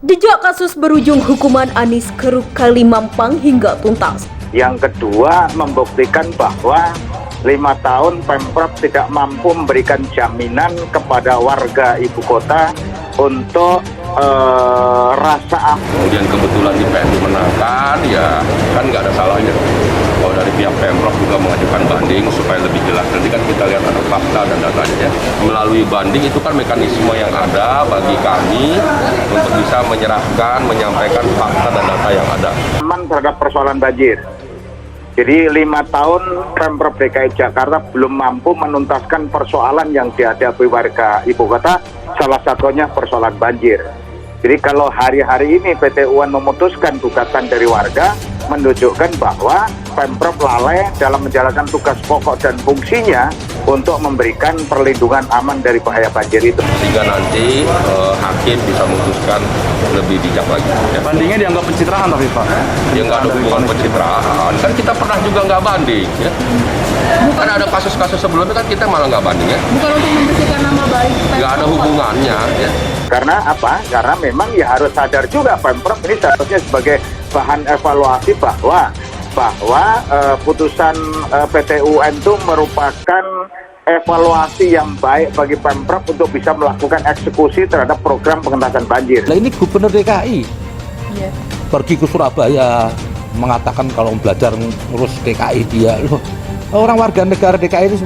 Jejak kasus berujung hukuman Anies Keruk Kali Mampang hingga tuntas. Yang kedua, membuktikan bahwa 5 tahun Pemprov tidak mampu memberikan jaminan kepada warga ibu kota untuk rasa aman. Kemudian kebetulan di PNU menangkan, ya kan nggak ada salahnya. Kalau dari pihak Pemprov juga mengajukan banding supaya lebih jelas. Nanti kan kita lihat ada fakta dan datanya. Melalui banding itu kan mekanisme yang ada bagi kami untuk bisa menyerahkan, menyampaikan fakta dan data yang ada. Aman terhadap persoalan banjir. Jadi 5 tahun Pemprov DKI Jakarta belum mampu menuntaskan persoalan yang dihadapi warga ibu kota, salah satunya persoalan banjir. Jadi kalau hari-hari ini PT UN memutuskan gugatan dari warga, menunjukkan bahwa Pemprov lalai dalam menjalankan tugas pokok dan fungsinya untuk memberikan perlindungan aman dari bahaya banjir itu. Sehingga nanti hakim bisa memutuskan lebih bijak lagi. Ya. Bandingnya dianggap pencitraan tapi Pak? Ya nggak ada hubungan pencitraan, kan kita pernah juga nggak banding. Ya. Bukan ada kasus-kasus sebelumnya kan kita malah nggak banding ya. Bukan untuk membersihkan nama baik. Nggak ada hubungannya ya. Karena apa? Karena memang ya harus sadar juga Pemprov ini seharusnya sebagai bahan evaluasi bahwa putusan PT UN itu merupakan evaluasi yang baik bagi Pemprov untuk bisa melakukan eksekusi terhadap program pengentasan banjir. Nah, ini Gubernur DKI pergi ke Surabaya mengatakan kalau belajar ngurus DKI dia loh. Orang warga negara DKI ini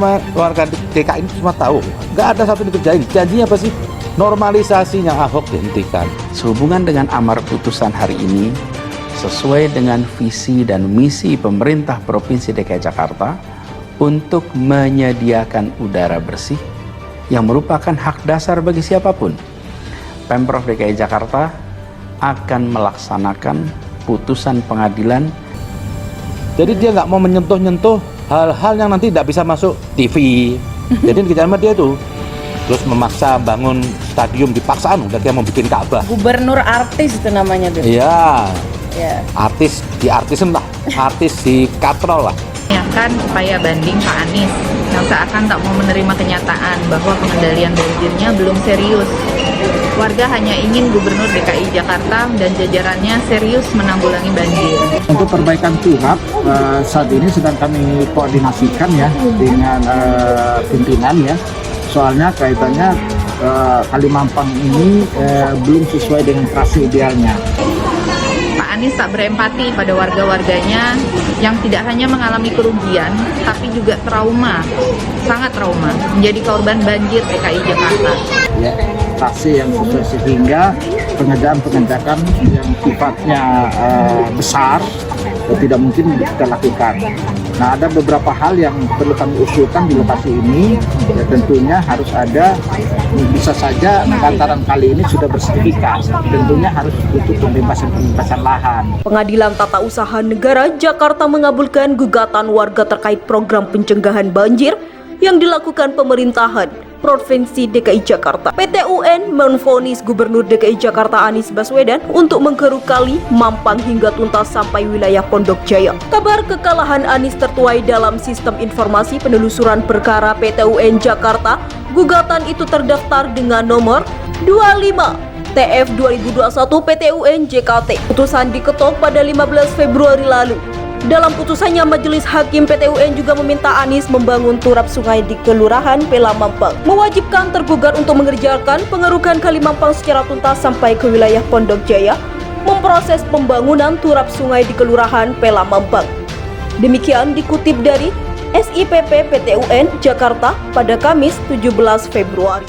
semua tahu nggak ada satu yang dikerjain. Janjinya apa sih? Normalisasinya Ahok dihentikan. Sehubungan dengan amar putusan hari ini, sesuai dengan visi dan misi pemerintah Provinsi DKI Jakarta untuk menyediakan udara bersih yang merupakan hak dasar bagi siapapun, Pemprov DKI Jakarta akan melaksanakan putusan pengadilan. Jadi dia nggak mau menyentuh-nyentuh hal-hal yang nanti tidak bisa masuk TV. Jadi dikejar sama dia tuh. Terus memaksa bangun stadium dipaksaan, udah dia mau bikin Ka'bah. Gubernur artis itu namanya tuh. Iya. Ya. Artis di artisan lah, artis di katrol lah. Menyampaikan upaya banding Pak Anies yang seakan tak mau menerima kenyataan bahwa pengendalian banjirnya belum serius. Warga hanya ingin Gubernur DKI Jakarta dan jajarannya serius menanggulangi banjir. Untuk perbaikan turap saat ini sedang kami koordinasikan ya dengan pimpinan ya. Soalnya kaitannya Kali Mampang ini belum sesuai dengan trase idealnya. Pak Anies tak berempati pada warga-warganya yang tidak hanya mengalami kerugian, tapi juga trauma, sangat trauma, menjadi korban banjir DKI Jakarta. Ya, trase yang sesuai sehingga pengerjaan-pengerjaan yang sifatnya besar tidak mungkin kita lakukan. Nah, ada beberapa hal yang perlu kami usulkan di lokasi ini. Ya, tentunya harus ada, bisa saja lantaran kali ini sudah bersertifikat. Tentunya harus butuh pembebasan lahan. Pengadilan Tata Usaha Negara Jakarta mengabulkan gugatan warga terkait program pencegahan banjir yang dilakukan pemerintahan Provinsi DKI Jakarta. PT UN menvonis Gubernur DKI Jakarta Anies Baswedan untuk menggeruk Kali Mampang hingga tuntas sampai wilayah Pondok Jaya. Kabar kekalahan Anies tertuai dalam sistem informasi penelusuran perkara PT UN Jakarta. Gugatan itu terdaftar dengan nomor 25 TF 2021 PT UN JKT. Putusan diketok pada 15 Februari lalu. Dalam putusannya, Majelis Hakim PT UN juga meminta Anies membangun turap sungai di Kelurahan Pela Mampang, mewajibkan tergugat untuk mengerjakan pengerukan Kali Mampang secara tuntas sampai ke wilayah Pondok Jaya, memproses pembangunan turap sungai di Kelurahan Pela Mampang. Demikian dikutip dari SIPP PT UN Jakarta pada Kamis 17 Februari.